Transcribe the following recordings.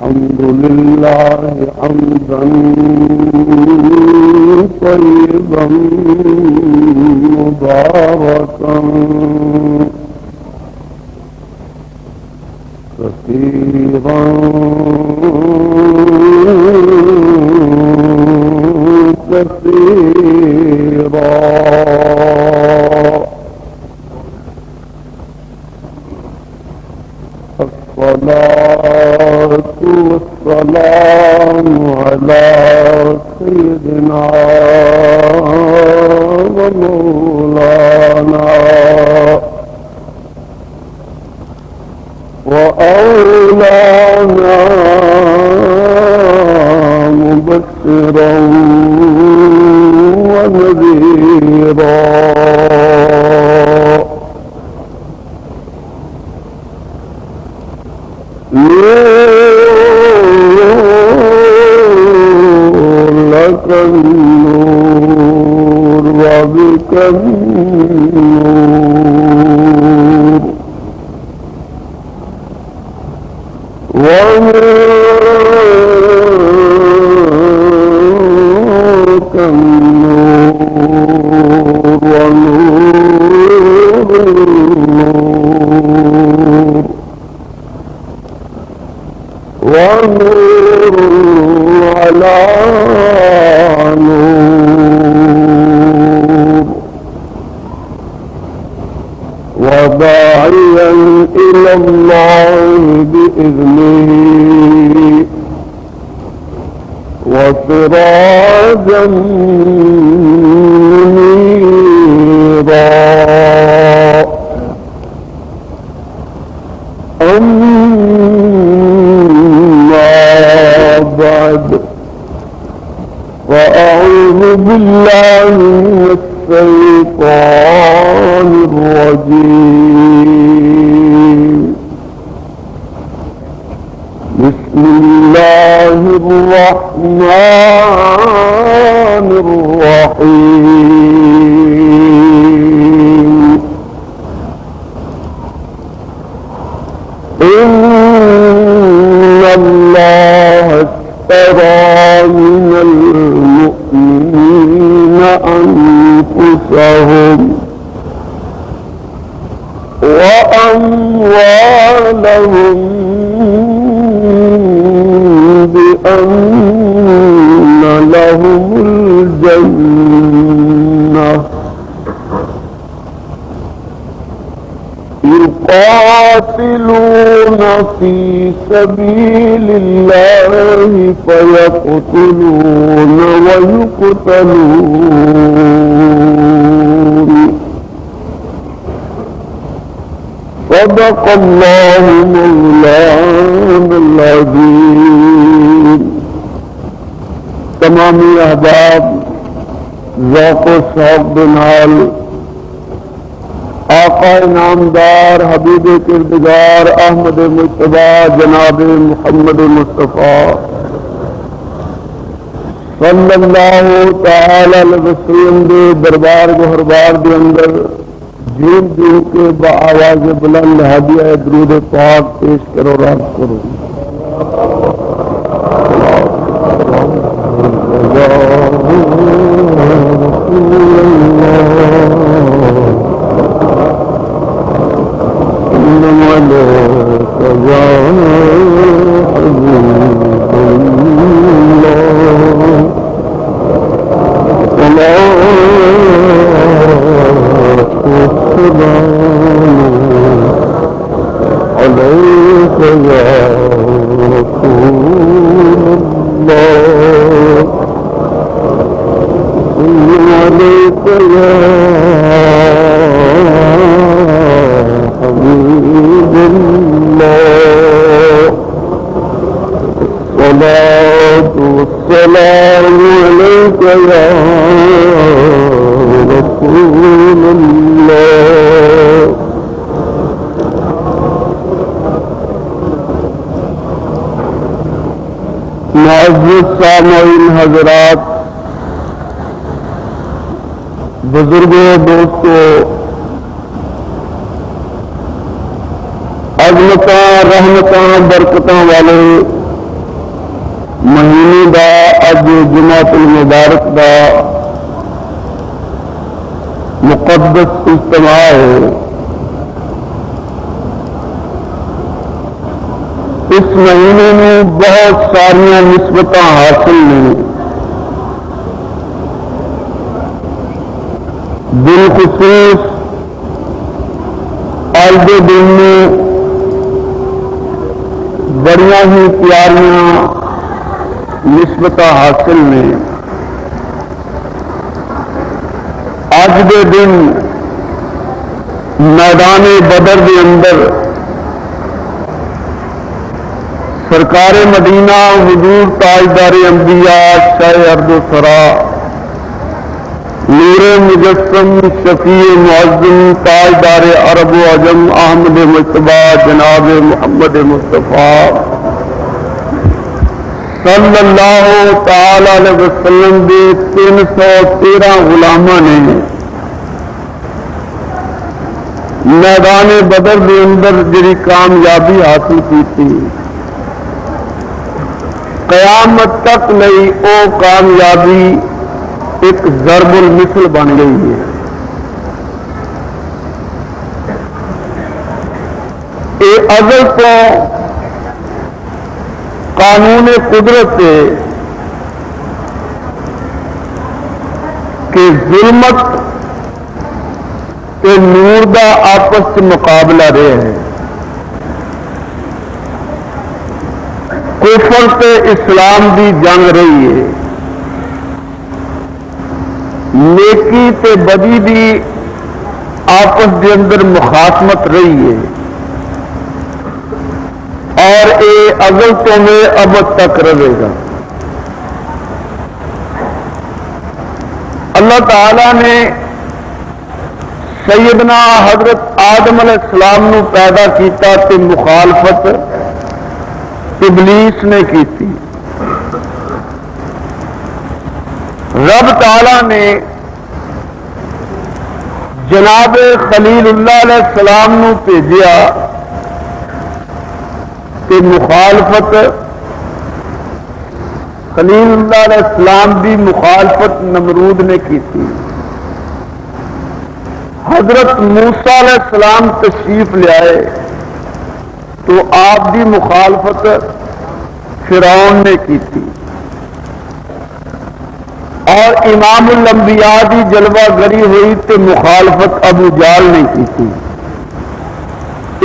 الحمد لله حمدا طيبا مباركا كثيرا كثيرا الصلاة والسلام على سيدنا ومولانا وأولانا مبشرا ونذيرا لك النور وبك النور ومنك النور ونور النور ونور على نور وداعيا إلى الله بإذنه وسراجا منيرا بعد وأعوذ بالله من الشيطان الرجيم بسم الله الرحمن الرحيم إن الله اشترى من المؤمنين أنفسهم وأموالهم بأن لهم الجنة يقاتلون في سبيل الله فيقتلون ويقتلون صدق الله مولانا العظيم. تمامی احباب ذوق و شوق بنال آقا نامدار حبیب کردگار احمد مجتبی جناب محمد مصطفیٰ صلی اللہ تعالی علیہ وسلم دے دربار گہربار دے اندر جھوم جھوم کے بآواز بلند ہدیہ درود پاک پیش کرو رات کرو. سامعین حضرات، بزرگوں، دوستوں، عظمتاں رحمتاں برکتاں والے مہینے دا اج جمعۃ المبارک دا مقدس اجتماع ہے۔ اس مہینے میں بہت ساری نسبت حاصل نے، بالخصوص آج کے دن میں بڑیاں ہی پیاریاں نسبت حاصل نے۔ اج کے دن میدان بدر کے اندر سرکار مدینہ حضور تاجدار انبیاء شاہ ارض و سرا نور مجسم شفیع معظم تاجدار عرب و عجم احمد مجتبیٰ جناب محمد مصطفیٰ صلی اللہ تعالی علیہ وسلم کے 313 غلاماں نے میدان بدر کے اندر جڑی کامیابی حاصل کی تھی، قیامت تک لئی او کامیابی ایک ضرب المثل بن گئی ہے۔ یہ ازل تو قانون قدرت ہے کہ ظلمت تے نور دا آپس میں مقابلہ رہے ہیں، کفر تے اسلام دی جنگ رہی ہے، نیکی تے بدی دی آپس دے اندر مخاصمت رہی ہے، اور یہ ازل تو میں ابد تک رہے گا۔ اللہ تعالی نے سیدنا حضرت آدم علیہ السلام نو پیدا کیتا تے مخالفت ابلیس نے کی تھی۔ رب تعالی نے جناب خلیل اللہ علیہ السلام نو بھیجیا کہ مخالفت خلیل اللہ علیہ السلام دی مخالفت نمرود نے کی تھی۔ حضرت موسیٰ علیہ السلام تشریف لے آئے تو آپ دی مخالفت فرعون نے کی تھی، اور امام الانبیاء دی جلوہ گری ہوئی تو مخالفت ابو جہل نے کی تھی۔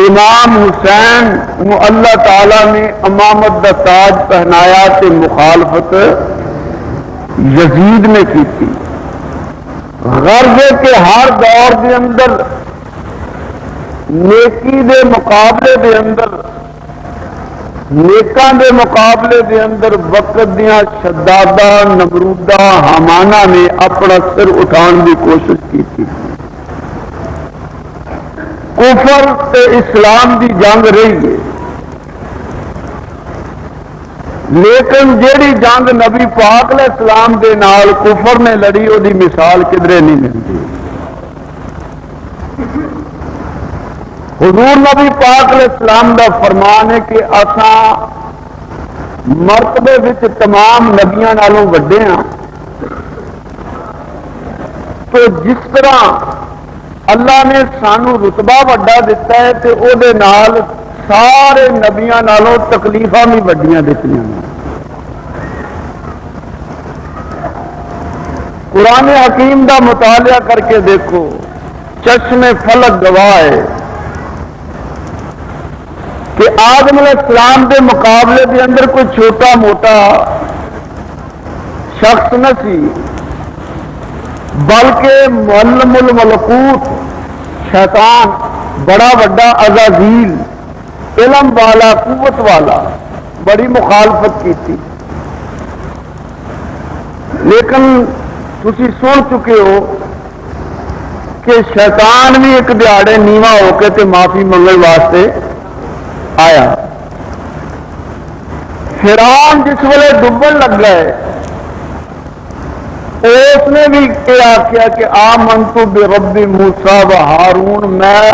امام حسین نو اللہ تعالی نے امامت دا تاج پہنایا تے مخالفت یزید نے کی تھی۔ غرض ہے کہ ہر دور دے اندر نیکی دے مقابلے دے اندر، نیکاں دے مقابلے دے اندر وقت دیاں شدادہ نمرودہ حامانہ نے اپنا سر اٹھان کی کوشش کی تھی۔ کفر تے اسلام دی جنگ رہی ہے، لیکن جیڑی جنگ نبی پاک علیہ السلام دے نال کفر نے لڑی وہ مثال کدھرے نہیں ملتی۔ حضور نبی پاک علیہ السلام دا فرمان ہے کہ اساں مرتبے وچ تمام نبیاں نالوں وڈے ہاں، تو جس طرح اللہ نے سانو رتبہ وڈا دیتا ہے تو او دے نال سارے نبیاں نالوں تکلیفاں بھی وڈیاں دیتیاں ہیں۔ قرآن حکیم دا مطالعہ کر کے دیکھو، چشم فلک گواہ ہے کہ آدم علیہ السلام کے مقابلے کے اندر کوئی چھوٹا موٹا شخص نہ سی، بلکہ معلم الملکوت شیطان بڑا وڈا عزازیل علم والا قوت والا بڑی مخالفت کی تھی۔ لیکن تسی سن چکے ہو کہ شیطان بھی ایک دیہڑے نیواں ہو کے تے معافی منگل واسطے آیا۔ فرعون جس ویلے ڈبن لگ گئے اس نے بھی یہ آخیا کہ آمنت برب موسیٰ و ہارون، میں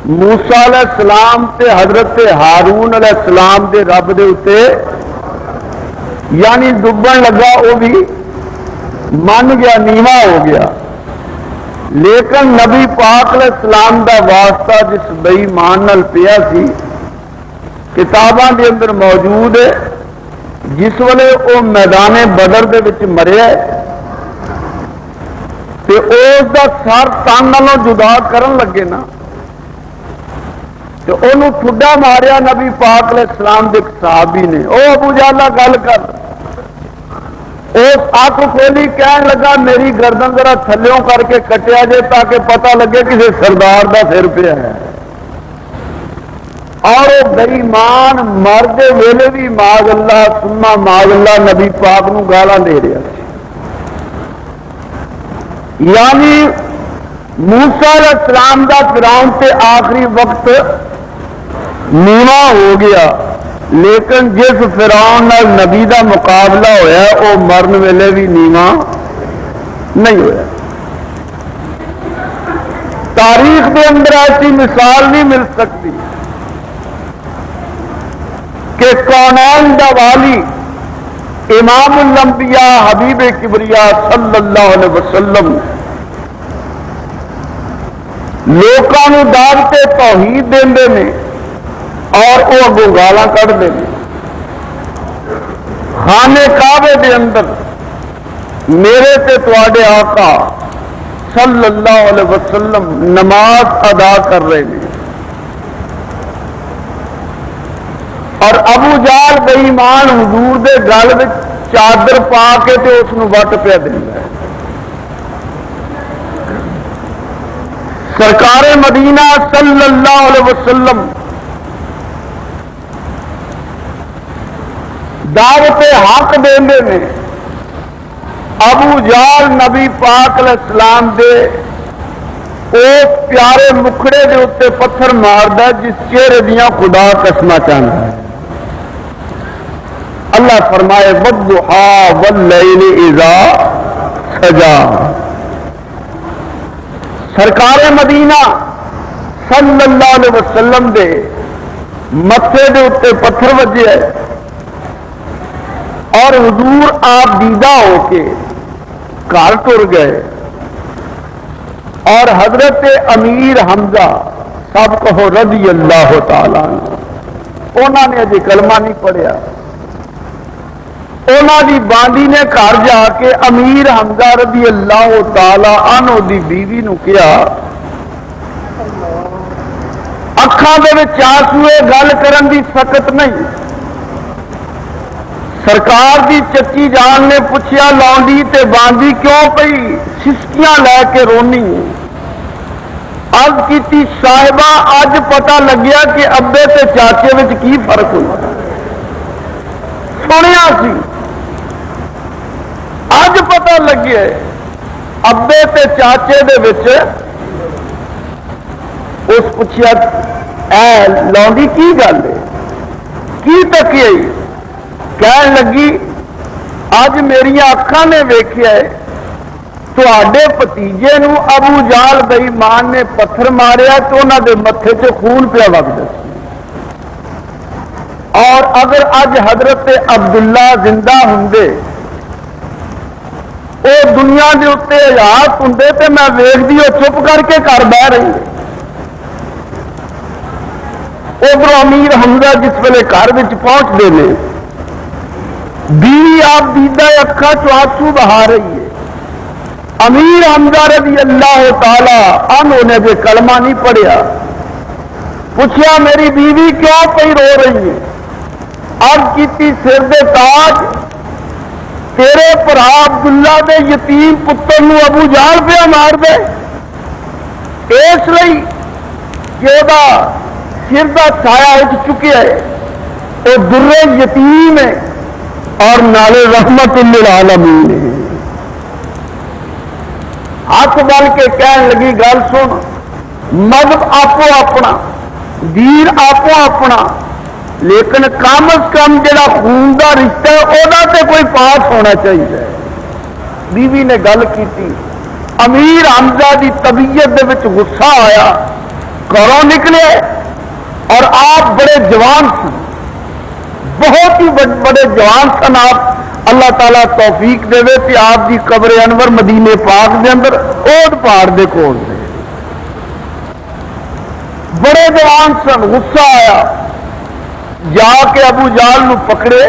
موسیٰ علیہ السلام تے حضرت ہارون علیہ السلام دے رب دے اتے یعنی ڈبن لگا وہ بھی من گیا، نیواں ہو گیا. لیکن نبی پاک علیہ السلام دا واسطہ جس بے ایمان نال پیا سی کتاباں دے اندر موجود ہے. جس ویلے وہ میدان بدر دے وچ مریا تے اس دا سر تن نالوں جدا کرن لگے نا تے انہوں ٹھڈا ماریا نبی پاک علیہ السلام دے صحابی نے. او ابو جہل گل کر اس اکھ کھولی کہن لگا میری گردن ذرا تھلیوں کر کے کٹیا جائے تاکہ پتہ لگے کسی سردار دا سر پہ ہے. اور وہ بے ایمان مرد ویلے بھی ماذ اللہ ثم ماذ اللہ نبی پاک نو گالاں دے رہا سی. یعنی موسیٰ علیہ السلام دا فرعون تے آخری وقت نیواں ہو گیا، لیکن جس فرعون نال نبی دا مقابلہ ہویا وہ مرن ویلے بھی نیواں نہیں ہویا. تاریخ کے اندر ایسی مثال نہیں مل سکتی کہ کونین دا والی امام الانبیاء حبیب کبریا صلی اللہ علیہ وسلم لوکاں نو دعوت توحید دیندے نے اور وہ اگوں گالاں کڈھدے نے. خانے کعبے دے اندر میرے تے تواڈے آقا صلی اللہ علیہ وسلم نماز ادا کر رہے ہیں اور ابو جہل بے ایمان حضور دے گل وچ چادر پا کے تے اس نو وٹ پیا دیندا ہے. سرکار مدینہ صلی اللہ علیہ وسلم دعوت حق دیندے نے. ابو جہل نبی پاک علیہ السلام دے اس پیارے مکھڑے دے اتنے پتھر ماردا جس چہرے دیاں خدا قسماں چاہتا ہے. اللہ فرمائے والضحی واللیل اذا سجا. سرکار مدینہ صلی اللہ علیہ وسلم دے متھے دے اتنے پتھر وجے ہے اور حضور آپ دیدہ ہو کے گھر ٹر گئے اور حضرت امیر حمزہ سب کہو رضی اللہ تعالیٰ انہوں نے اجے کلمہ نہیں پڑھیا. انہوں دی باندی نے گھر جا کے امیر حمزہ رضی اللہ تعالیٰ عنہ دی بیوی نو کیا اکھاں دے وچ آنسوئے گل کرن دی سکت نہیں. سرکار دی چچی جان نے پوچھیا لونڈی تے باندی کیوں پئی سسکیاں لے کے رونی. عرض کیتی صاحبہ اج پتہ لگیا کہ ابے تے چاچے وچ کی فرق ہوتا. سنیا سی اج پتہ لگیا ابے تے چاچے دے وچ. اس پوچھیا اے لونڈی کی گل ہے کی تکیئی. کہن لگی اج میری اکھاں نے ویکھیا ہے تواڈے بھتیجے نو ابو جہل بے ایمان نے پتھر ماریا تو انہاں دے متھے تے خون پیا وگدا سی. اور اگر اج حضرت عبداللہ زندہ ہوندے وہ دنیا دے اتنے حیات ہوندے تے میں ویکھدی وہ چپ کر کے گھر بہ رہی. ادھر امیر حمزہ جس ویلے گھر پہنچتے ہیں بیوی آپ دیدہ اکھا چو بہا رہی ہے. امیر حمزہ رضی اللہ تعالی عنہ نے جو کلمہ نہیں پڑھیا پوچھا میری بیوی کیوں پئی رو رہی ہے. عرض کیتی سر دے تاج تیرے بھرا عبداللہ دے یتیم پتر نو ابو جہل پیا مار دے اس لیے کہ وہ سر کا سایہ اٹھ چکیا ہے وہ درے یتیم ہے اور نالے رحمت للعالمین ہے. ہاتھ بن کے کہنے لگی گل سن مذہب آپو اپنا دین آپو اپنا لیکن کم از کم جڑا خون کا رشتہ ہے وہ کوئی پاس ہونا چاہیے. بیوی نے گل کی امیر حمزہ کی طبیعت دے وچ غصہ آیا گھروں نکلے اور آپ بڑے جوان سن بہت ہی بڑے جوان سن. آپ اللہ تعالیٰ توفیق دے کہ آپ کی قبر انور مدینے پاک دے اندر اوڈ پہاڑ دے کول سے بڑے جوان سن، غصہ آیا، جا کے ابو جہل نو پکڑے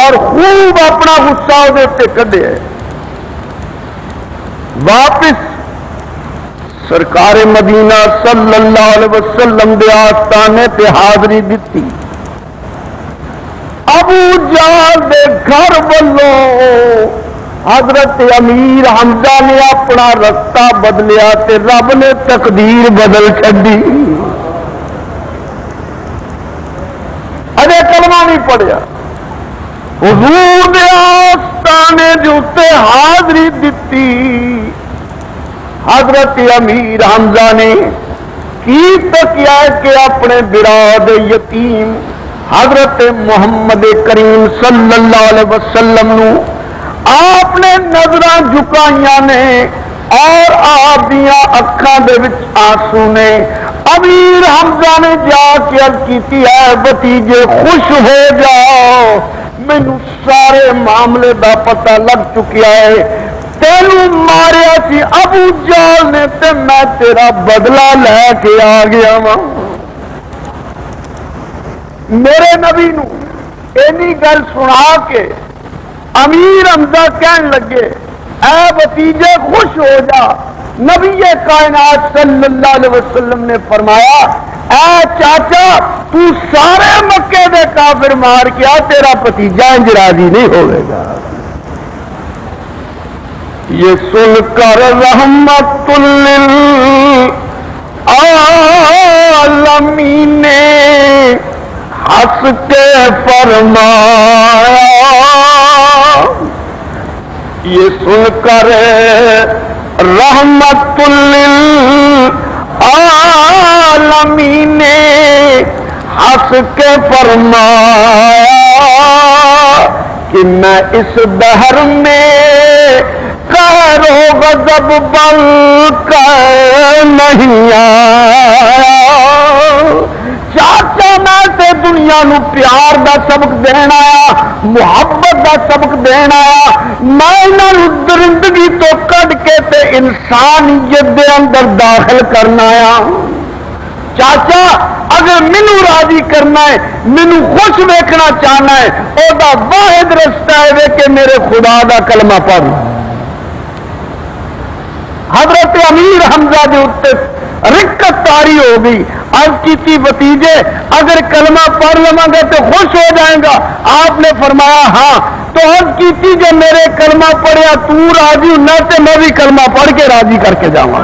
اور خوب اپنا غصہ وہ کڈے، واپس سرکار مدینہ صلی اللہ علیہ وسلم دے آستانے تے حاضری دیتی۔ ابو جہل دے گھر والوں حضرت امیر حمزہ نے اپنا رستہ بدلیا تے رب نے تقدیر بدل چڈی۔ اجے کلمہ نہیں پڑھیا، حضور دے آستانے جو تے حاضری دیتی۔ حضرت امیر حمزہ نے کی تکیا کہ اپنے براد یتیم حضرت محمد کریم صلی اللہ علیہ وسلم نو آپ نے نظراں جھکائیاں نے اور آپ دیاں اکھاں دے وچ آنسو نے۔ امیر حمزہ نے جا کے عرض کیتی ہے بھتیجے خوش ہو جاؤ، مینوں سارے معاملے دا پتہ لگ چکیا ہے، تینوں ماریا سی ابو جہل نے تے میں تیرا بدلہ لے کے آ گیا ہاں۔ میرے نبی نو اینی گل سنا کے امیر حمزہ کہن لگے اے بھتیجے خوش ہو جا۔ نبی کائنات صلی اللہ علیہ وسلم نے فرمایا اے چاچا تو سارے مکے دے کافر مار کے آ، تیرا بھتیجا انج راضی نہیں ہوئے گا۔ یہ سن کر رحمت للعالمین نے ہنس کے فرمایا، یہ سن کر رحمت للعالمین نے ہنس کے فرمایا کہ میں اس دہر میں قہر و غضب بل کر نہیں آیا۔ چاچا میں تے دنیا نو پیار دا سبق دین آیا، محبت دا سبق دین آیا، میں انہاں درندگی تو کڈ کے تے انسانیت دے اندر داخل کرنا آیا۔ چاچا اگر مینو راضی کرنا ہے، مینو خوش ویکھنا چاہنا ہے، او دا واحد رستہ ہے کہ میرے خدا دا کلمہ پڑھ۔ حضرت امیر حمزہ دے اتنے رکت تاری ہو گئی، عرض کی بھتیجے اگر کلمہ پڑھ لواں گا تو خوش ہو جائیں گا؟ آپ نے فرمایا ہاں۔ تو عرض کی جو میرے کلمہ پڑھیا تو راضی ہونا تو میں بھی کلمہ پڑھ کے راضی کر کے جاؤں گا۔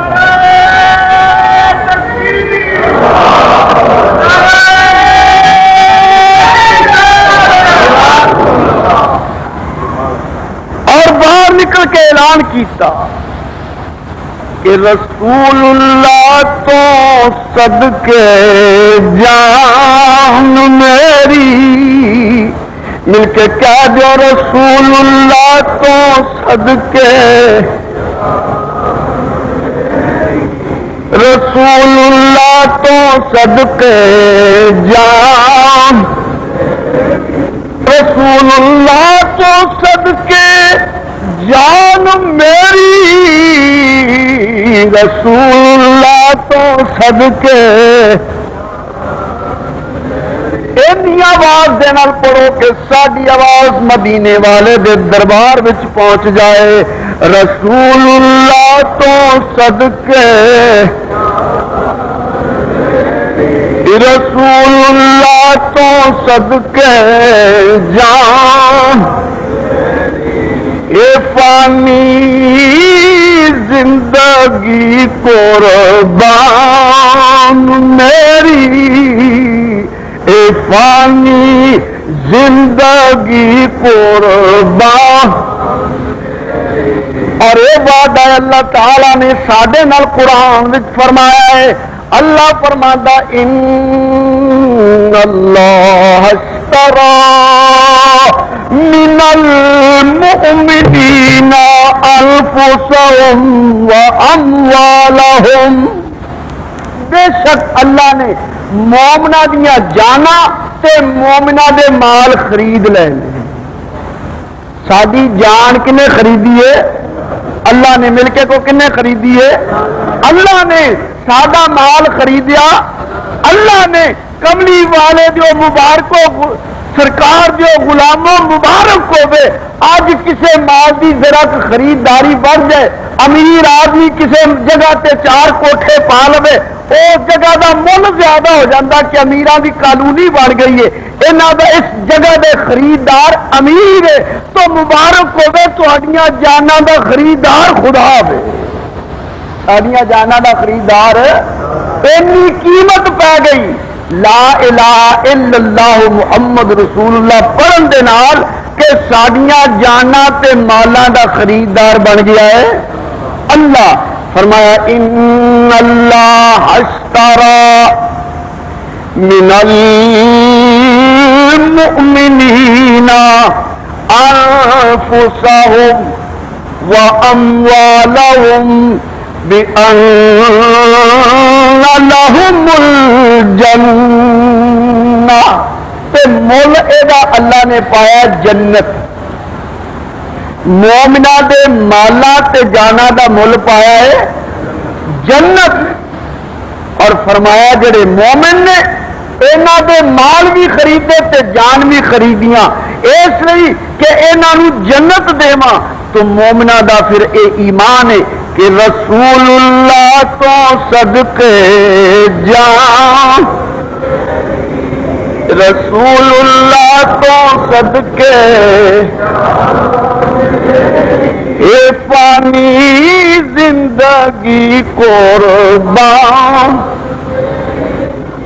اور باہر نکل کے اعلان کیتا کہ رسول اللہ تو صدقے جان میری، مل کے کہہ دو رسول اللہ تو صدقے، رسول اللہ تو صدقے جان، رسول اللہ تو صدقے جان میری، رسول اللہ تو صدقے۔ اینی آواز دے نال پڑھو کہ ساری آواز مدینے والے دے دربار وچ پہنچ جائے۔ رسول اللہ تو صدقے، رسول اللہ تو صدقے جان، اے فانی زندگی قربان میری، اے فانی زندگی قربان۔ اور یہ وعدہ اللہ تعالی نے ساڈے نال قرآن وچ فرمایا ہے۔ اللہ فرماتا ان اللہ اشترى من المؤمنین انفسهم واموالهم، بے شک اللہ نے مومنا دیا جانا تے مومنا دے مال خرید لے۔ ساری جان کنے خریدی ہے؟ اللہ نے. مل کے کو کنے خریدی ہے؟ اللہ نے. سادہ مال خریدیا اللہ نے. کملی والے جو مبارکوں سرکار جو غلاموں مبارک ہوئے. آج کسے مال دی ذرا خریداری بڑھ جائے, امیر آدمی کسے جگہ تے 4 کوٹھے پا لے, اس جگہ دا مل زیادہ ہو جاتا کہ امیران دی کالونی بڑھ گئی ہے. انہاں دا اس جگہ دے خریدار امیر ہے تو مبارک ہوئے تہاڈیاں جاناں دا خریدار خدا ہوئے. ساڈیاں جاناں دا خریدار اتنی قیمت پی گئی. لا الہ الا اللہ محمد رسول اللہ پڑھن دے نال کہ ساڈیاں جاناں تے مالاں دا خریدار بن گیا ہے اللہ. فرمایا ان اللہ اشترى من المؤمنین انفسهم واموالهم بأن لهم الجنہ. تے مل ادا اللہ نے پایا جنت. مومنا دے مالا تے جانا دا مل پایا ہے جنت. اور فرمایا جڑے مومن نے انہاں دے مال بھی خریدے تے جان بھی خریدیاں اس لیے کہ انہاں نو جنت دیواں. تو مومنا دا پھر اے ایمان ہے کہ رسول اللہ تو صدقے جان, رسول اللہ تو صدقے اے پانی زندگی قربان.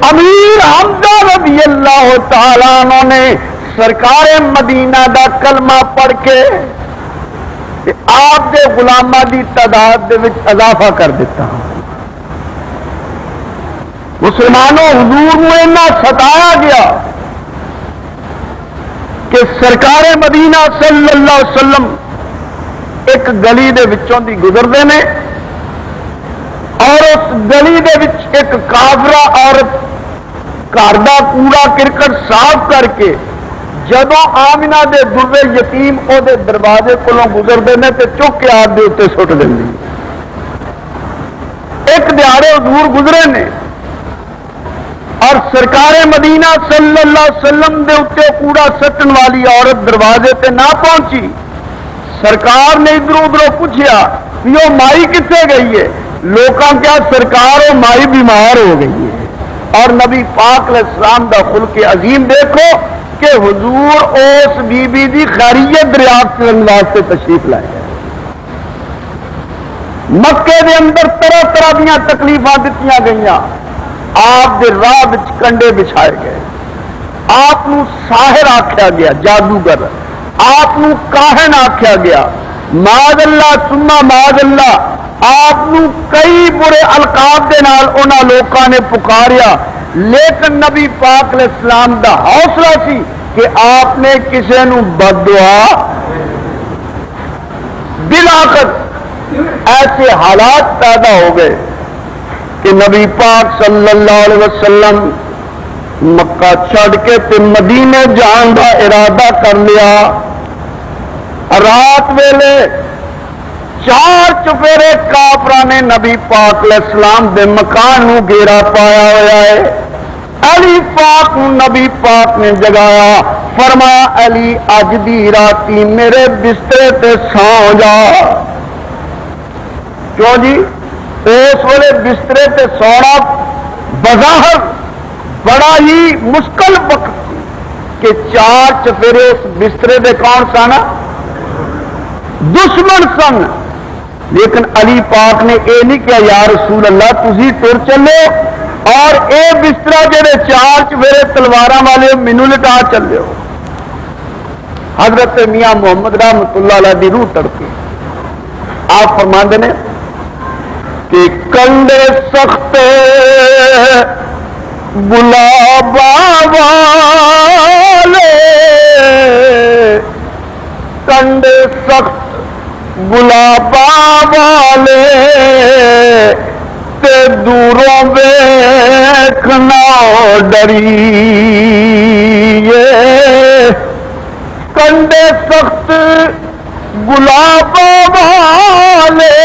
امیر حمزہ رضی اللہ تعالیٰ عنہ نے سرکار مدینہ دا کلمہ پڑھ کے آپ دے غلاماں دی تعداد دے وچ اضافہ کر دیتا. مسلمانوں حضور میں اتنا ستایا گیا کہ سرکار مدینہ صلی اللہ علیہ وسلم ایک گلی دے وچوں دی گزرتے ہیں اور اس گلی دے وچ ایک کافرہ عورت گھر دا کوڑا کرکٹ صاف کر کے جدوں آمنہ دے درے یتیم او دے دروازے کولوں گزرتے ہیں تو چک کے آپ دے اتنے سٹ دیں. ایک دیہڑے حضور گزرے نے اور سرکار مدینہ صلی اللہ علیہ وسلم دے اتنے کوڑا سٹن والی عورت دروازے تے نہ پہنچی. سرکار نے ادھر ادھر پوچھا کہ وہ مائی کتنے گئی ہے. لوکاں کیا سرکار وہ مائی بیمار ہو گئی ہے. اور نبی پاک علیہ السلام دا خلق عظیم دیکھو کہ حضور اس بی بی دی خیریت دریافت کرنے واسطے تشریف لائے گئے. مکے دے اندر طرح طرح دیاں تکلیفاں دتیاں گئیاں. آپ دے راہ وچ کنڈے بچھائے گئے. آپ نو ساحر آکھیا گیا, جادوگر. آپ نو کاہن آکھیا گیا, معاذ اللہ ثم معاذ اللہ. آپ نو کئی برے القاب دے نال انہاں لوکاں نے پکاریا. لیکن نبی پاک علیہ السلام دا حوصلہ سی کہ آپ نے کسی نو بد دعا بلاخر ایسے حالات پیدا ہو گئے کہ نبی پاک صلی اللہ علیہ وسلم مکہ چھڑ کے تے مدینے جان کا ارادہ کر لیا. رات ویلے 4 چفیرے کافراں نے نبی پاک علیہ السلام دے مکان نو گھیرا پایا ہوا ہے. علی پاک نبی پاک نے جگایا. فرمایا علی اج دی راتی میرے بسترے تے سو جا. کیوں جی؟ اس ویلے بسترے تے سونا بظاہر بڑا ہی مشکل وقت کہ 4 چفیرے اس بسترے دے کون سن؟ دشمن سن. لیکن علی پاک نے یہ نہیں کہا یا رسول اللہ تسی ٹر چلے اور اے بستر جڑے 4 چفیرے تلواراں والے مینو لٹا چلے. حضرت میاں محمد رحمت اللہ علیہ دی روح تڑپی. آپ فرماندے نے کہ کنڈے سخت گلابا والے, کنڈے سخت گلابا والے تے دوروں ویکھنا ڈریے. کنڈے سخت گلابوں والے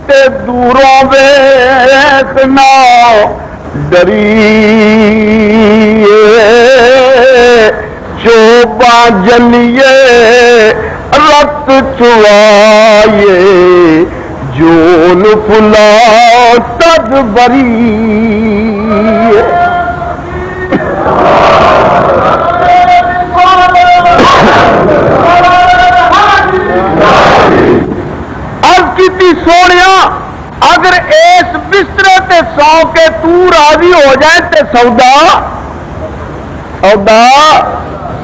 تے دوروں ویکھنا ڈریے چوبا جلیے رت چوائے جول پلا تد بری کی سونیا اگر اس بسترے تے سو کے تو راضی ہو جائے تے سودا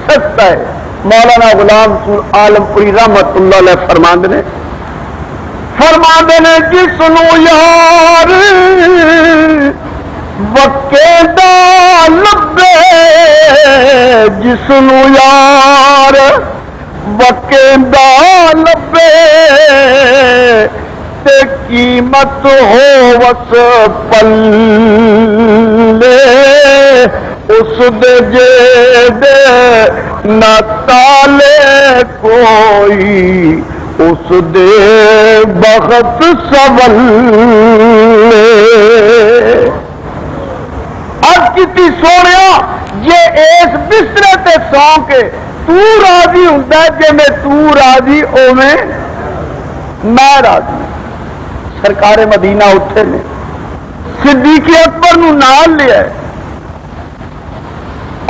سستا ہے. مولانا غلام رسول عالم پوری رحمت اللہ علیہ فرماندے نے جسنو یار وکے دا لبے جسنو یار وکے دا لبے تے قیمت ہو وس پلے اس دے جے نہ تالے کوئی اس دے بخت سولے. اب کتی سونیا جے اس بسترے تے سو کے تو راضی ہوندا جے میں تو راضی اوویں میں راضی. سرکار مدینہ اٹھے نے صدیق اکبر نو نال لیا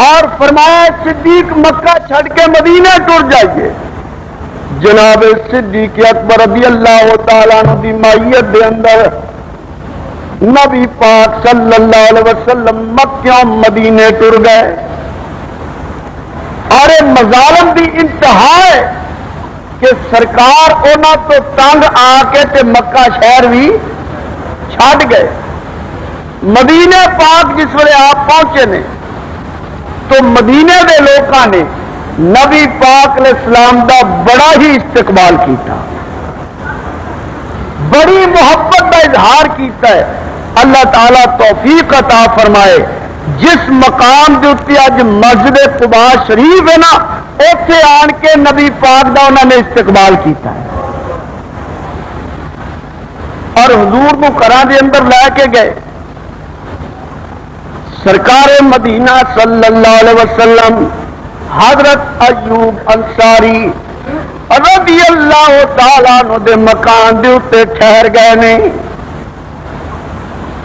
اور فرمایا صدیق مکہ چھڑ کے مدینہ ٹر جائیے. جناب صدیق اکبر رضی اللہ تعالیٰ عنہ دی مائیت دے اندر نبی پاک صلی اللہ علیہ وسلم مکہ مدینے ٹر گئے اور مظالم دی انتہا ہے کہ سرکار انہاں تو تنگ آ کے تے مکہ شہر بھی چھڈ گئے. مدینے پاک جس ویلے آپ پہنچے نے تو مدینے دے لوکاں نے نبی پاک علیہ السلام دا بڑا ہی استقبال کیتا, بڑی محبت کا اظہار کیتا ہے. اللہ تعالیٰ توفیق عطا فرمائے جس مقام دے اتنے اج مسجد قباء شریف ہے نا اوتھے آن کے نبی پاک دا انہوں نے استقبال کیتا ہے اور حضور کو گھراں دے اندر لے کے گئے. سرکار مدینہ صلی اللہ علیہ وسلم حضرت ایوب انصاری رضی اللہ تعالیٰ عنہ دے مکان دے اتنے ٹھہر گئے نے.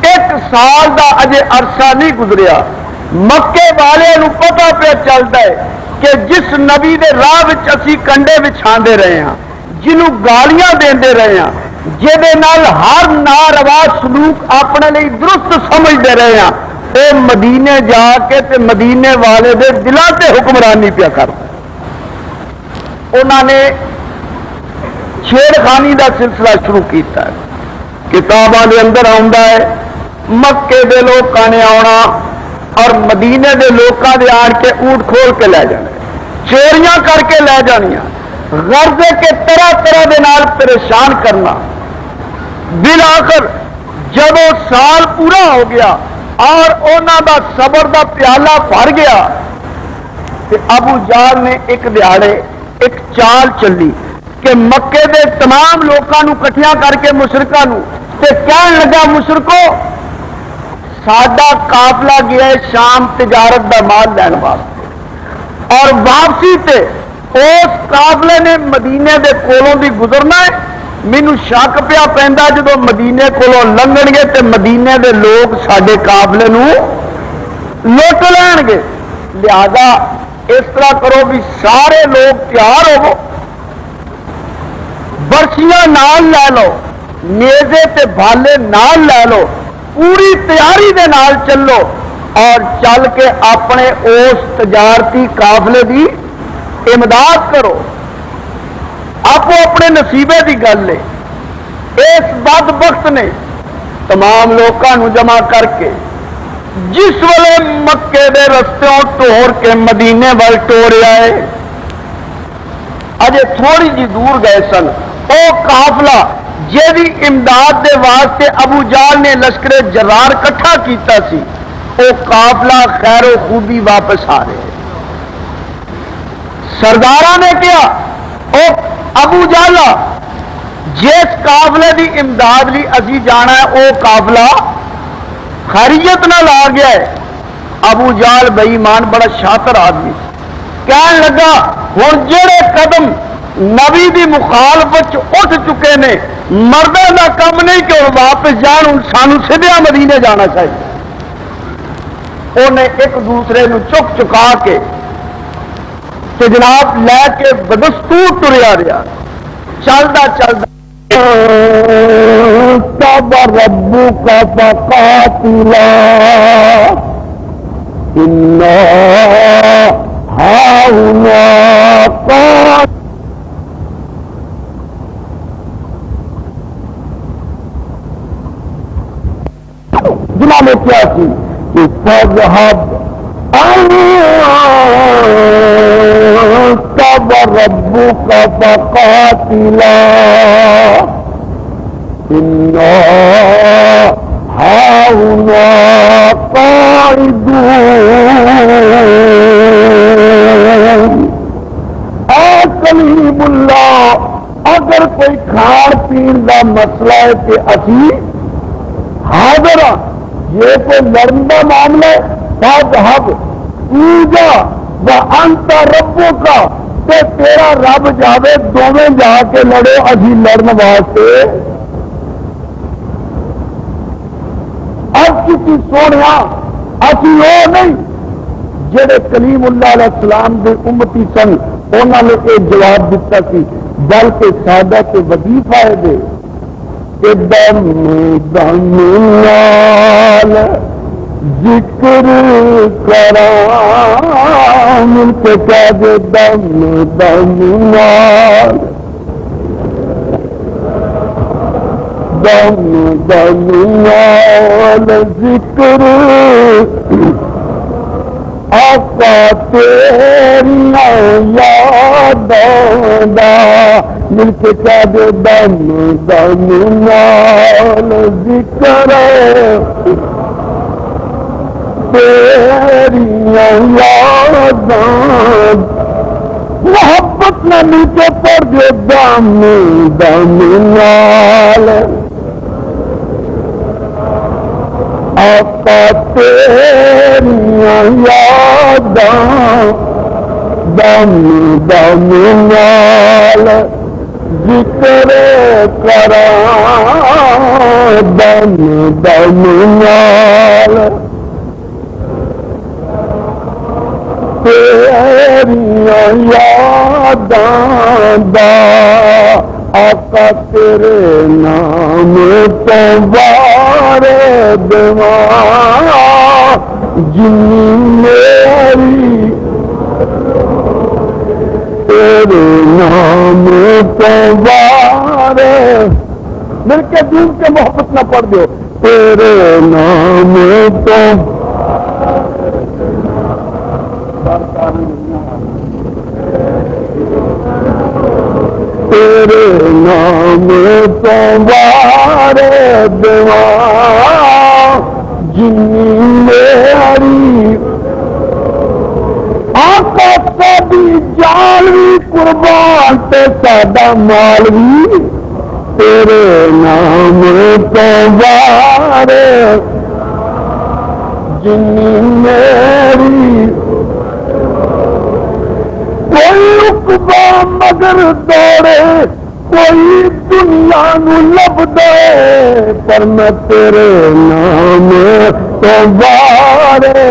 ایک سال دا اجے عرصہ نہیں گزریا مکے والے نو پتہ پہ چلتا ہے کہ جس نبی دے راہ وچ اسی کنڈے بچھاندے رہے ہیں, جنوں گالیاں دیندے رہے ہیں, جہدے نال ہر ناروا سلوک اپنے لیے درست سمجھتے رہے ہیں, اے مدینے جا کے تے مدینے والے دے دلاں تے حکمرانی پیا کر. انہوں نے چھیڑخانی دا سلسلہ شروع کیتا ہے. کتاباں دے اندر آندا ہے مکے دے لوکاں نے آنا اور مدینے دے لوکاں دے آن کے اونٹ کھول کے لے جانے, چوریاں کر کے لے جانیاں, غرضے کے طرح طرح دے نال پریشان کرنا. بالآخر جب سال پورا ہو گیا اور انہوں دا صبر دا پیالہ بھر گیا تو ابو جہل نے ایک دیہڑے ایک چال چلی کہ مکے دے تمام لوگوں کٹھیاں کر کے مشرکاں تے کہن لگا مشرکو ساڈا قافلہ گیا ہے شام تجارت دا مال لین واسطے اور واپسی تے اس قافلے نے مدینے دے کولوں دی گزرنا ہے. مینو شک پیا پیندا جدو مدینے کولوں لنگن گے تے مدینے دے لوگ ساڈے قافلے نو لوٹ لین گے. لہذا اس طرح کرو بھی سارے لوگ تیار ہو, برچیاں نال لے لو, نیزے تے بھالے نال لے لو, پوری تیاری دے نال چلو اور چل کے اپنے اس تجارتی قافلے دی امداد کرو. آپ اپنے نصیبے کی گل ہے. اس بدبخت نے تمام لوگوں جمع کر کے جس ویلے مکے دے رستوں ٹور کے مدینے وال ٹوریا ہے, اجے تھوڑی جی دور گئے سن, وہ قافلہ جیدی امداد دے واسطے ابو جہل نے لشکر جرار کٹھا کیتا سی, وہ قافلہ خیر و خوبی واپس آ رہے. سردارہ نے کیا او ابو جالا جس قافلے دی امداد لی اسی جانا ہے او قافلہ خیریت نہ لا گیا ہے. ابو جال بے ایمان بڑا شاطر آدمی کہنے لگا ہن جڑے قدم نبی دی مخالفت اٹھ چکے نے مردوں کا کم نہیں کہ واپس جان ہوں سانو سیدھا مدینے جانا چاہیے. انہیں ایک دوسرے نو چک چکا کے کہ جناب لے کے بدستور تریا رہا چلتا چلتا تب ربک فقاتلا انا ہاہنا قاعدون. جناب نے کیا کی کہ فذهب تب ربک فقاتلا انا ہاہنا قاعدون. اے کلیم اللہ اگر کوئی کھان پین کا مسئلہ ہے کہ اسی حاضر ہاں یہ کوئی لڑن کا معاملہ ہے فذهب پوجا وانت ربک تے تیرا رب جاوے دونوں جا کے لڑو اسی لڑن واسطے. اب کسی سونے اسی وہ نہیں جڑے کلیم اللہ علیہ السلام دے امتی سن انہوں نے یہ جواب دیتا سی بلکہ سادہ کے وظیفہ ہے دے کہ دم دم نال ذکر کرا مل کے کہہ دے دم دم نال دم دم نال ذکر آقا تیریاں یاداں دا مل کے کہہ دے دم دم نال ذکر تیریاں یاداں محبت نہ نیچے پڑ دے دم دم نال آقا تیریاں یاداں دم دم نال ذکر کرا دم دم نال تیریاں یاداں دا آقا تیرے نام تو وارے دیواں جنی میری تیرے نام تو وارے مل کے دین کے محبت نہ پڑھ دو تیرے نام تو تیرے نام تو وارے دیواں جنی میری آقا سادی جان بھی قربان تے ساڈا مال بھی تیرے نام تو وارے جنی میری کوئی رقبہ مگر دوڑے کوئی دنیا نو لب دے پر میں تیرے نام تو وارے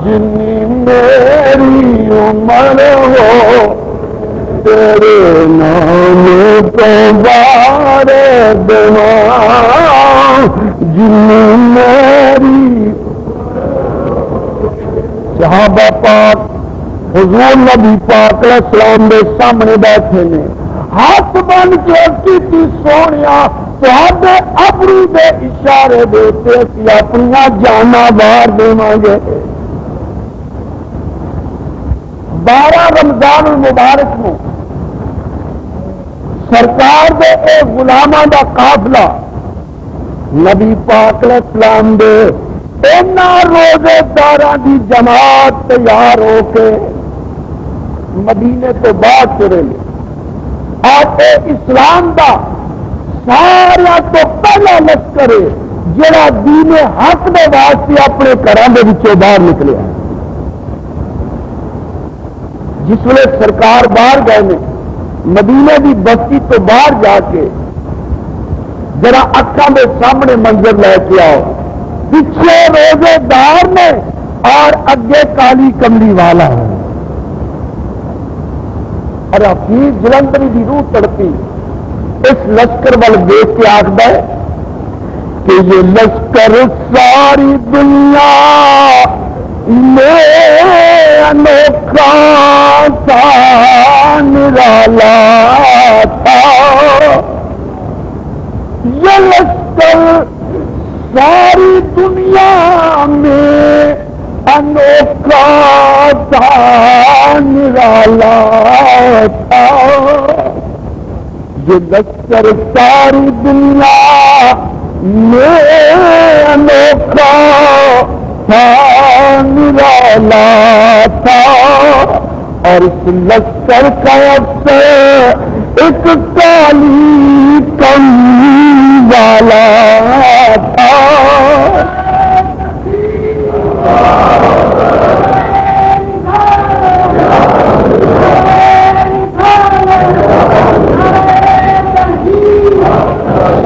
جنی میری عمر ہو تیرے نام تو وارے دیواں جنی میری. صحابہ پاک حضور نبی پاک علیہ السلام دے سامنے بیٹھے نے ہاتھ بن کے کی سونیا تے ابرو دے اشارے دیتے اسی اپنی جانا باہر دیواں گے. 12 رمضان المبارک میں سرکار دے اے غلاماں دا قافلہ نبی پاک علیہ السلام دے روزے داراں دی جماعت تیار ہو کے مدینے تو بعد ترے نے اور اسلام دا سارا تو پہلا لشکر جڑا دین حق دے واسطے اپنے گھروں کے وچوں باہر نکلیا. جس ویلے سرکار باہر گئے نے مدینے کی بستی تو باہر جا کے ذرا اکھاں دے سامنے منظر لے کے آؤ. پیچھے روزے دار نے اور اگے کالی کملی والا ہے. اور حفیظ جلندری کی روح تڑپی اس لشکر وال دیکھ کے آخر ہے کہ یہ لشکر ساری دنیا میں انوکھا تھا نرالا تھا. یہ لشکر ساری دنیا میں انوکھا تھا نرالا تھا. یہ لشکر ساری دنیا میں انوکھا تھا نرالا تھا. اور اس لشکر کا افسر ایک کالی کملی والا تھا.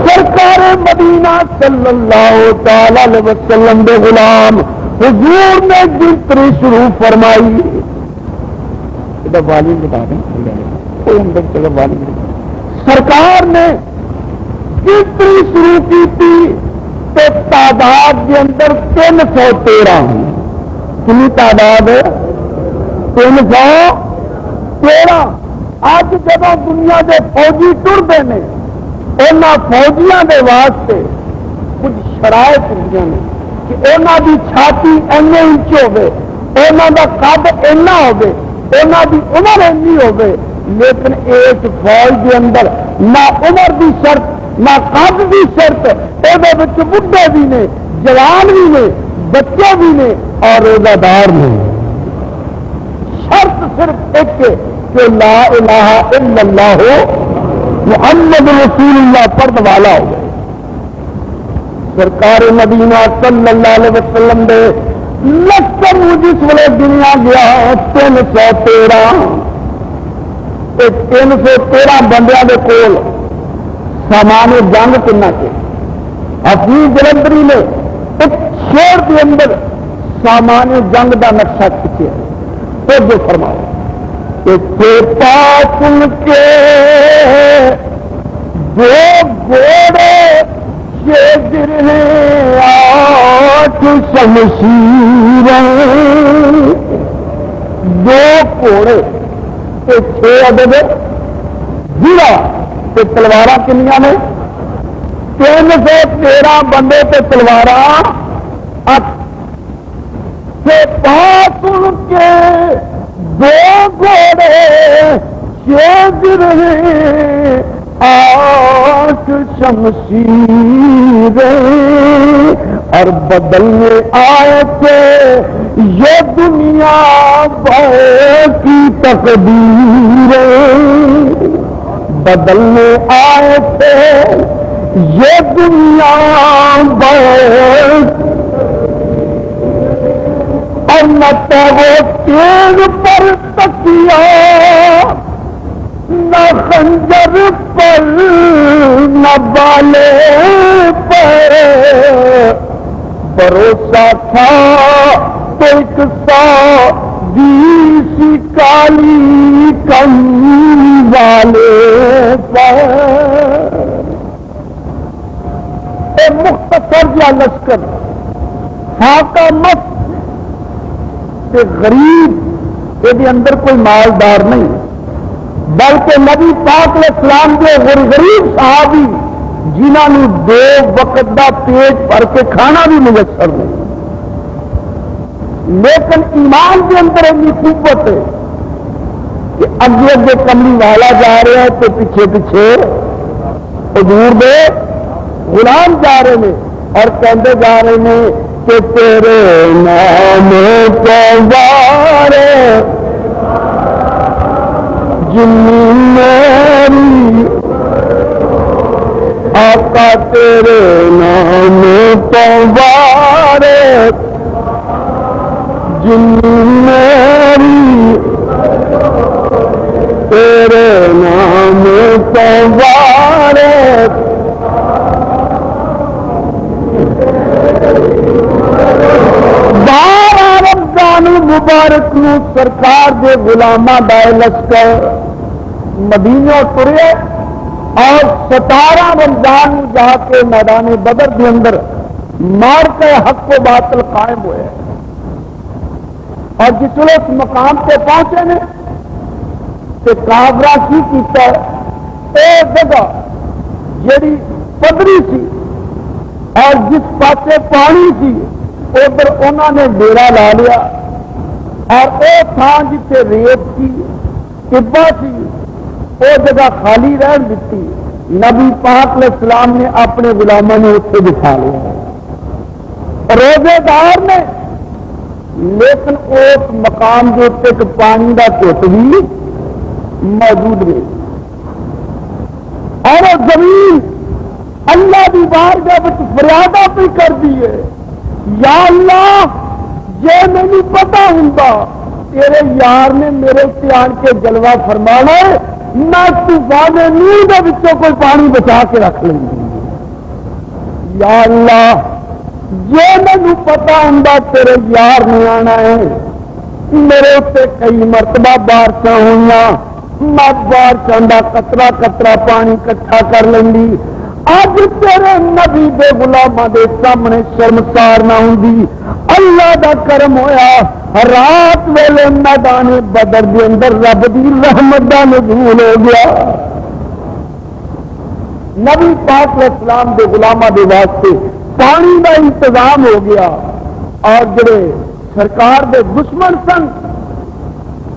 سرکار مدینہ صلی اللہ تعالی علیہ وسلم دے غلام حضور نے گنتری شروع فرمائی. والی بتا دیں والی سرکار نے گنتری شروع کی تھی تو تعداد کے اندر 313 کتنی تعداد 313. اج جب دنیا کے فوجی ٹرتے ہیں انہوں فوجیاں دے واسطے کچھ شرائط ہوں کہ انہوں کی چھاتی این انچ ہوے, انہوں کا قد اینا ہوے, انہوں کی عمر اینی ہوے. لیکن اس فوج کے اندر نہ عمر کی شرط نہ قد کی شرط, یہ بڈھے بھی نے, جوان بھی نے, بچے بھی نے اور روزہ دار نے. شرط صرف ایک کہ لا الہ الا اللہ ہو, محمد رسول اللہ پڑھنے والا ہو گئے. سرکار مدینہ صلی اللہ علیہ وسلم دے لشکر جس ویلے گنیا گیا 313. 313 بندیاں دے کول سامان جنگ کنا کے حفیظ جلندری نے ایک شیر کے اندر سامان جنگ دا نقشہ کھینچے تو جو فرمایا پاس ان کے دو گھوڑے شیر ہیں 8 شمشیریں. 2 گھوڑے 6 عدد جیرا تلوار کنیاں نے 313 بندے تے تلوار 8. پاس ان کے 2 گھوڑے شیر ہیں 8 شمشیریں. اور بدلنے آئے تھے یہ دنیا بھر کی تقدیریں. بدلنے آئے تھے یہ دنیا بھر اور نہ تو وہ تیز پر تکیا نہ خنجر پر نہ بالے پر. بھروسہ تھا تو ایک سی کالی کملی والے پر. مختصر یا لشکر خاکہ مت غریب یہ اندر کوئی مالدار نہیں, بلکہ نبی پاک علیہ السلام کے غریب صحابی جنہوں نے 2 وقت کا پیٹ بھر کے کھانا بھی میسر نہیں. لیکن ایمان کے اندر اتنی قوت ہے کہ اگے اگے کملی والا جا رہا ہے تو پیچھے پیچھے حضور دے غلام جا رہے ہیں اور کہتے جا رہے ہیں کہ تیرے نام کو بارے جنی میری آقا تیرے نام پوارے جنی میری تیرے نام پوارے رمضان مبارک نو سرکار دے غلاماں دا لشکر مدینہ ترے اور 17 رمضان نو جا کے میدان بدر دے اندر مار کے حق و باطل قائم ہوئے اور جس اس مقام پہ پہنچے نے کہ کافرہ کی کیتا ہے اے جگہ جڑی پدری سی اور جس پاسے پانی سی ادھر انہوں نے ڈیرا لا لیا اور وہ تھان جتنے ریت کی ٹبا سی وہ جگہ خالی رہن دیتی نبی پاک علیہ السلام نے اپنے غلاموں نے اتنے بٹھا لیا روزے دار نے لیکن اس مقام کے اتنے ایک پانی کا گھٹ بھی موجود رہی اور وہ زمین اللہ کی بارگاہ فریادہ بھی کر دی ہے یا اللہ جے مجھے پتا ہوں تیرے یار نے میرے آن کے جلوہ فرمانا ہے میں طوفان نوح دے وچوں کوئی پانی بچا کے رکھ لیں گی یا اللہ جے مجھے پتا ہوں تیرے یار نے آنا ہے میرے اتنے کئی مرتبہ بارشاں ہوئی میں بارشاں کا قطرہ قطرہ پانی کٹھا کر لیں اج تیرے نبی دے غلاماں دے سامنے شرمسار نہ ہوندی اللہ دا کرم ہویا رات ویلے میدان بدر دے اندر رب دی رحمت دا نزول ہو گیا نبی پاک علیہ السلام دے غلاماں دے واسطے پانی دا انتظام ہو گیا اور جڑے سرکار دے دشمن سن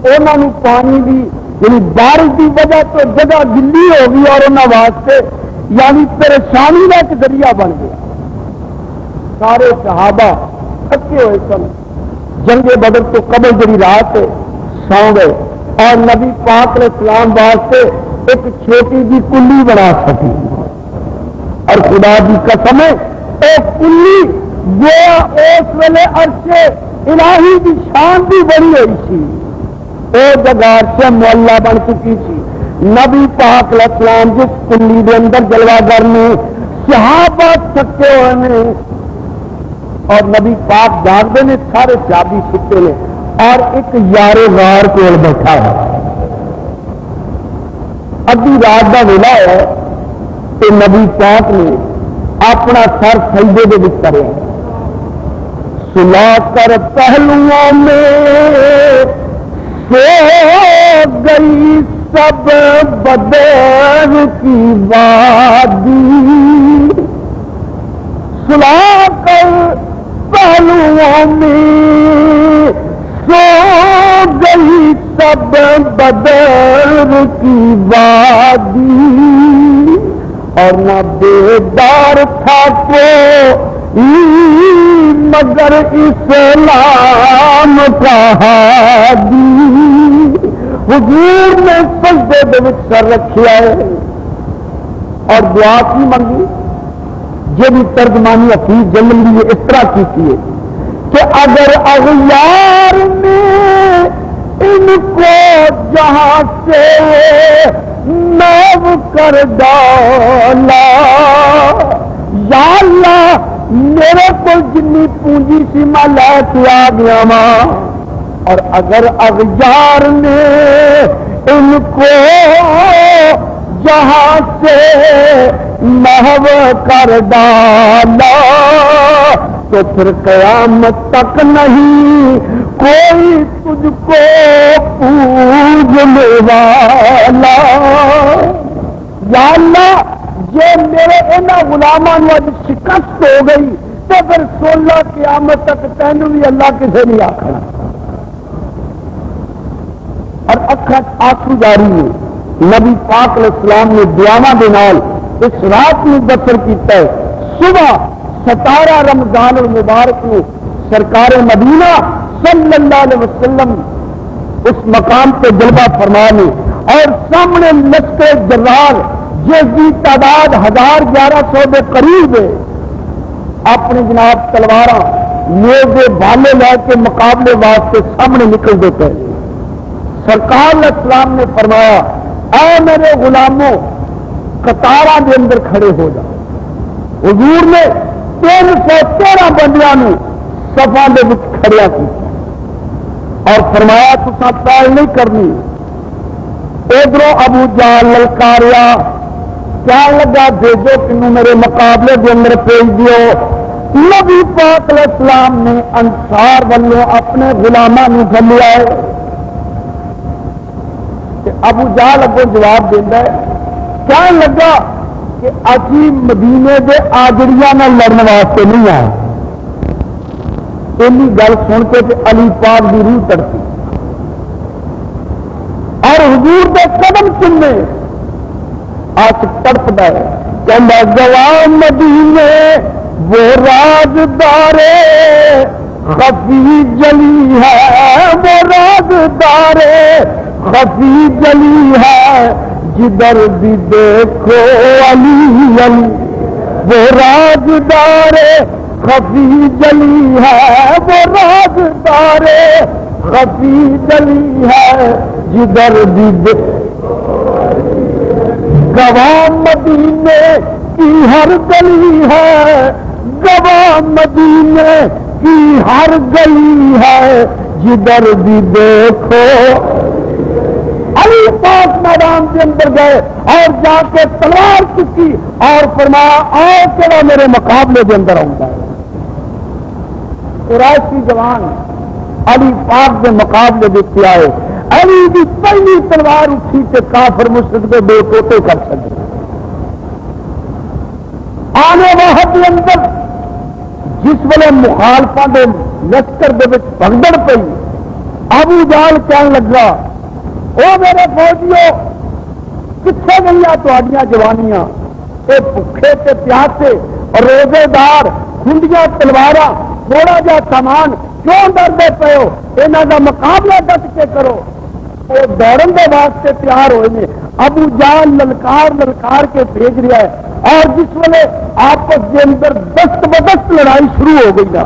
انہاں نوں پانی دی یعنی بارش دی وجہ تو جگہ گلی ہو گئی اور انہاں واسطے یعنی پریشانی کا ایک ذریعہ بن گیا سارے صحابہ تھکے ہوئے سن جنگ بدر تو قبل جڑی رات سو گئے اور نبی پاک علیہ السلام واسطے ایک چھوٹی جی کلی بنا سکی اور خدا کی قسم ایک کلی گویا اس ویلے عرش الہی کی شان بھی بڑی ہوئی سی وہ جگہ عرش مولا بن چکی تھی نبی پاک علیہ السلام جس کلی دے اندر جلوہ کرنے صحابہ تھکے ہوئے نے اور نبی پاک جاگتے نے سارے صحابی ستے نے اور ایک یار غار کو بیٹھا ہے ادھی رات کا ویلا ہے کہ نبی پاک نے اپنا سر سجدے دے وچ کریا سلا کر پہلوؤں میں سو گئی سب بدر کی وادی سلا کر پہلوؤں میں سو گئی سب بدر کی وادی اور نہ بیدار تھا کوئی مگر اسلام کا ہادی حضور نے سجدے دے وچ سر رکھیا ہے اور دعا کی منگی یہ بھی ترجمانی حفیظ جلل نے اس طرح کی ہے کہ اگر اغیار نے ان کو جہاں سے محو کر ڈالا یا اللہ میرے کو جنی پونجی سی میں لے کے آ گیا ماں اور اگر اغیار نے ان کو جہاں سے محو کر ڈالا تو پھر قیامت تک نہیں کوئی تجھ کو پوجنے والا یا اللہ یہ میرے انہاں غلاماں نوں اج شکست ہو گئی تو پھر 16 قیامت تک تینوں بھی اللہ کسے نہیں آکھنا اور اکھاں آنسو جاری نے نبی پاک علیہ السلام نے دعاواں دے نال اس رات میں بسر کیتا ہے صبح 17 رمضان المبارک میں سرکار مدینہ صلی اللہ علیہ وسلم اس مقام پہ جلوہ فرمانے اور سامنے لشکر جرار جس کی تعداد 1100 کے قریب ہے اپنی جناب تلوار نیزے بھالے لے کے مقابلے واسطے سامنے نکل دیتے ہیں. سرکار علیہ السلام نے فرمایا اے میرے غلاموں قطاراں دے اندر کھڑے ہو جاؤ. حضور نے 313 بندیاں صفاں دے وچ کھڑیا کیا اور فرمایا تساں پہل نہیں کرنی. ادھروں ابو جہل للکاریا کیا لگا بھیجو کنوں میرے مقابلے کے اندر بھیج دیو. نبی پاک علیہ السلام نے انصار والوں اپنے غلاماں گھلیا ہے. ابو جہل اگوں جواب دینا ہے کیا لگا کہ اسی مدینے دے آجڑیاں نال لڑن واسطے نہیں آئے. اینی گل سن کے علی پاک دی روح تڑپی اور حضور دے قدم چومے آج تڑپتا ہے. کہندا گواہ مدینے وہ رازدار خفی جلی ہے وہ رازدار خفی جلی ہے جدھر بھی دیکھو علی علی وہ رازدار خفی جلی ہے وہ رازدار خفی جلی ہے جدھر بھی گواہ مدینے کی ہر گلی ہے گواہ مدینے کی ہر گلی ہے جدھر بھی دیکھو. علی پاک میدان کے اندر گئے اور جا کے تلوار چکی اور فرمایا آؤ چلو میرے مقابلے کے اندر آؤں گا. قریشی جوان علی پاک کے مقابلے دیکھتے آئے. علی کی پہلی تلوار اٹھی کہ کافر مشرک کے دو ٹوٹے کر سکے. آنے واحد کے اندر جس ویلے مخالفوں کے لشکر کے بھگدڑ پی ابو جہل کہنے لگا او میرے فوجیوں کتنے گئی تھوڑیاں جوانیاں یہ بھوکے تے پیاسے اور روزے دار کھنڈیاں تلواراں تھوڑا جا سامان کیوں ڈرتے پے ہو یہاں کا مقابلہ ڈٹ کے کرو. وہ دوڑن کے واسطے تیار ہوئے ہیں. ابو جہل للکار للکار کے بھیج رہا ہے اور جس ویلے آپس کے اندر دست بدست لڑائی شروع ہو گئی نا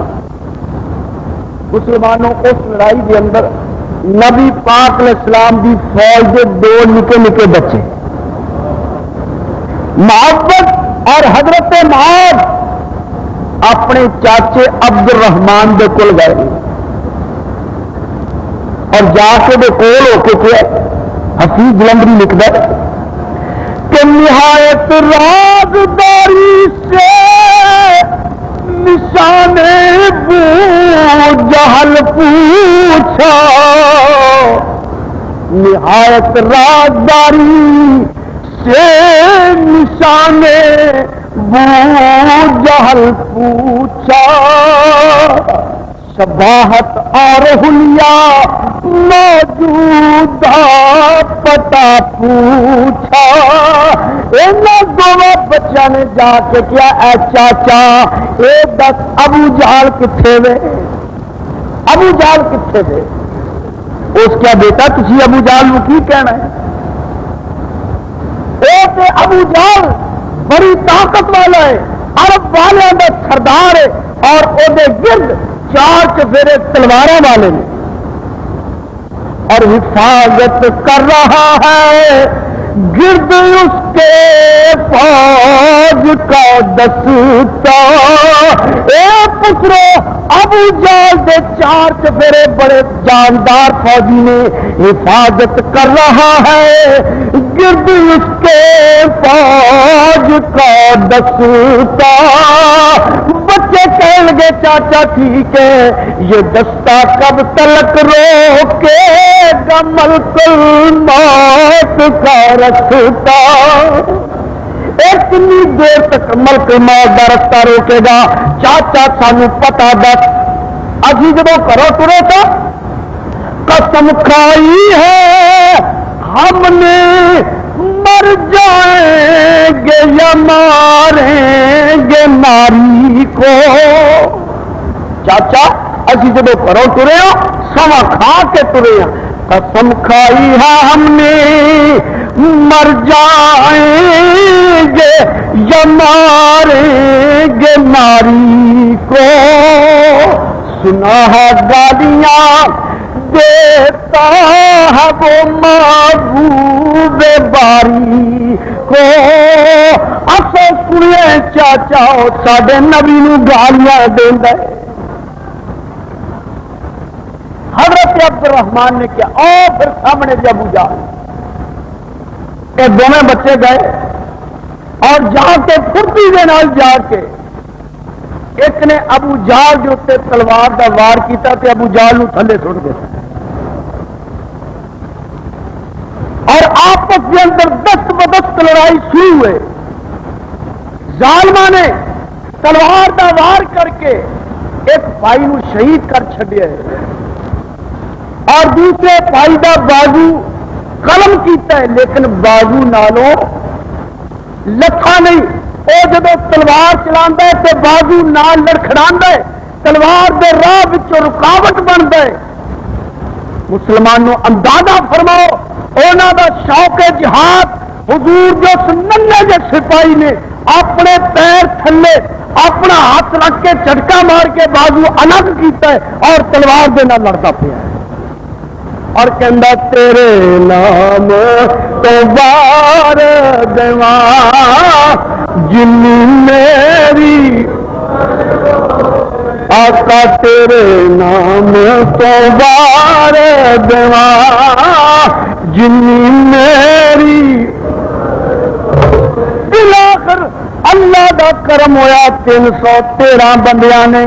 مسلمانوں اس لڑائی کے اندر نبی پاک علیہ السلام کی فوج کے دو نکے نکے بچے محبت اور حضرت معاذ اپنے چاچے عبد الرحمان کے کول گئے اور جا کے دے کول ہو کے کیا حفیظ جلندری لکھتا ہے کہ نہایت رازداری سے نشان بو جہل پوچھا. نہایت رازداری سے نشان بو جہل پوچھا. شباہت اور حلیہ موجود پتا پوچھا. انہوں دونوں بچوں نے جا کے کیا اے چاچا اے دس ابو جہل کتنے وے ابو جہل کتنے وے. اس کیا بیٹا تھی ابو جہل کی کہنا ہے اے ابو جہل بڑی طاقت والا ہے عرب والوں کا سردار ہے اور وہ گرد 4 چفیرے تلوار والے نے اور حفاظت کر رہا ہے گرد اس کے فوج کا دستا. اے پترو ابو جہل دے 4 چفیرے بڑے جاندار فوجی نے حفاظت کر رہا ہے گرد اس کے فوج کا دستا. بچے کہنے لگے چاچا ٹھیک ہے یہ دستہ کب تلک روکے گا ملک الموت کا رستہ. اتنی دیر تک ملک الموت کا رستہ روکے گا. چاچا سانو پتا دس ابھی جب کرو ترے تو قسم کھائی ہے ہم نے مر جائیں گے یا ماریں گے ناری کو. چاچا اسی جب کرو ترے ہو سوا کھا کے ترے ہوں قسم کھائی ہے ہم نے مر جائیں گے یا ماریں گے ناری کو، سنا ہے گالیاں دیتا ہے وہ محبوب باری کو، اسے کڑے چاچا ساڈے نبی نو گالیاں دیندا ہے۔ حضرت عبد الرحمان نے کیا پھر سامنے جب ابو جہل یہ دونوں بچے گئے اور جا کے پھرتی دے نال جا کے ایک نے ابو جہل کے اتنے تلوار کا وار کیتا تے ابو جہل نو تھلے سٹ دیا اور آپس کے اندر دست بدست لڑائی شروع ہوئے۔ ظالماں نے تلوار کا وار کر کے ایک بھائی نو شہید کر چھڈیا ہے اور دوسرے بھائی کا بازو قلم کیتا ہے، لیکن بازو نالوں لکھا نہیں۔ وہ جب تلوار چلا ہے تو بازو نال لڑکھڑا ہے، تلوار کے راہ رکاوٹ بنتا ہے۔ مسلمانوں اندازہ فرماؤ انہوں کا شوق جہاد، حضور جو ننھے جے سپاہی نے اپنے پیر تھلے اپنا ہاتھ رکھ کے جھٹکا مار کے بازو الگ کیتا ہے اور تلوار دے نال لڑتا پیا ہے اور کہندا تیرے نام تو بار دیواں جنی میری آقا تیرے نام تو بار دیواں جنی میری۔ بالآخر اللہ دا کرم ہویا 313 بندیاں نے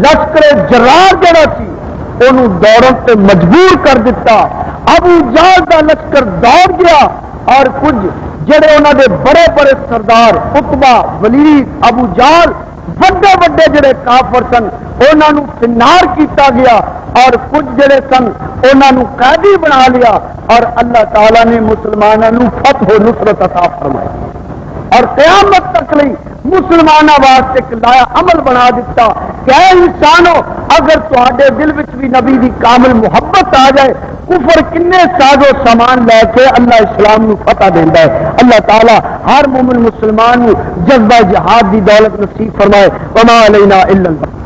لشکر جرار جڑا سی انہوں دوڑن تے مجبور کر دیتا۔ ابو جہل کا لشکر دوڑ گیا اور کچھ جڑے انہوں دے بڑے بڑے سردار عتبہ ولید ابو جہل بڑے بڑے جڑے کافر سن انہوں فنار کیتا گیا اور کچھ جڑے سن انہوں قیدی بنا لیا اور اللہ تعالیٰ نے مسلمانوں فتح و نصرت عطا فرمائی اور قیامت تک نہیں مسلمانوں واسطے ایک لایا عمل بنا دیتا کہ اے انسانو اگر تواڈے دل وچ بھی نبی دی کامل محبت آ جائے کفر کنے ساز و سامان لے کے اللہ اسلام نو فتح دیندا ہے۔ اللہ تعالی ہر مومن مسلمان نو جذبہ جہاد دی دولت نصیب فرمائے۔ وما علینا الا البلاغ۔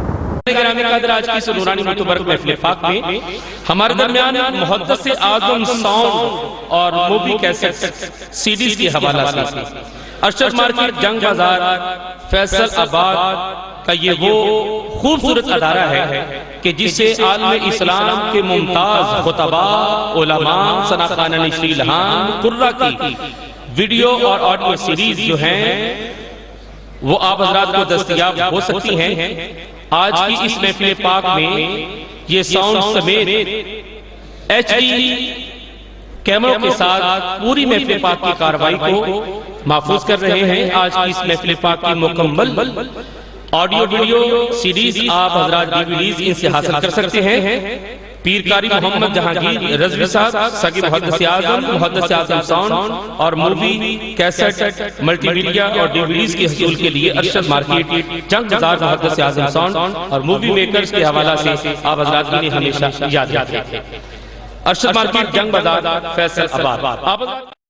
گرامی قدر آج کی سنورانی متبرک محفل پاک میں ہمارے درمیان محدث اعظم ساؤنڈ اور مووی کیسٹ سیڈیز کے حوالہ سے ارشد مارکیٹ جنگ بازار فیصل آباد کا یہ وہ خوبصورت ادارہ ہے کہ جسے عالم اسلام کے ممتاز خطباء علماء ثناءخوان نشری لہان قرہ کی ویڈیو اور آڈیو سیریز جو ہیں وہ آپ حضرات کو دستیاب ہو سکتی ہیں۔ آج کی اس محفل پاک میں یہ ساؤنڈ سمیت HD کیمروں کے ساتھ پوری محفل پاک کی کاروائی کو محفوظ کر رہے ہیں۔ آج کی اس محفل پاک کی مکمل آڈیو ویڈیو سیریز آپ حضرات DVDs ان سے حاصل کر سکتے ہیں۔ پیر قاری محمد جہانگیر رضوی صاحب سگی محدث اعظم ساؤنڈ اور مووی کیسٹ ملٹی میڈیا اور DVDs کے حصول کے لیے ارشد مارکیٹ جنگ بازار محدث اعظم ساؤنڈ اور مووی میکرز کے حوالہ سے آپ حضرات نے ہمیشہ یاد رکھیں۔ ارشد مارکیٹ جنگ بازار فیصل آباد۔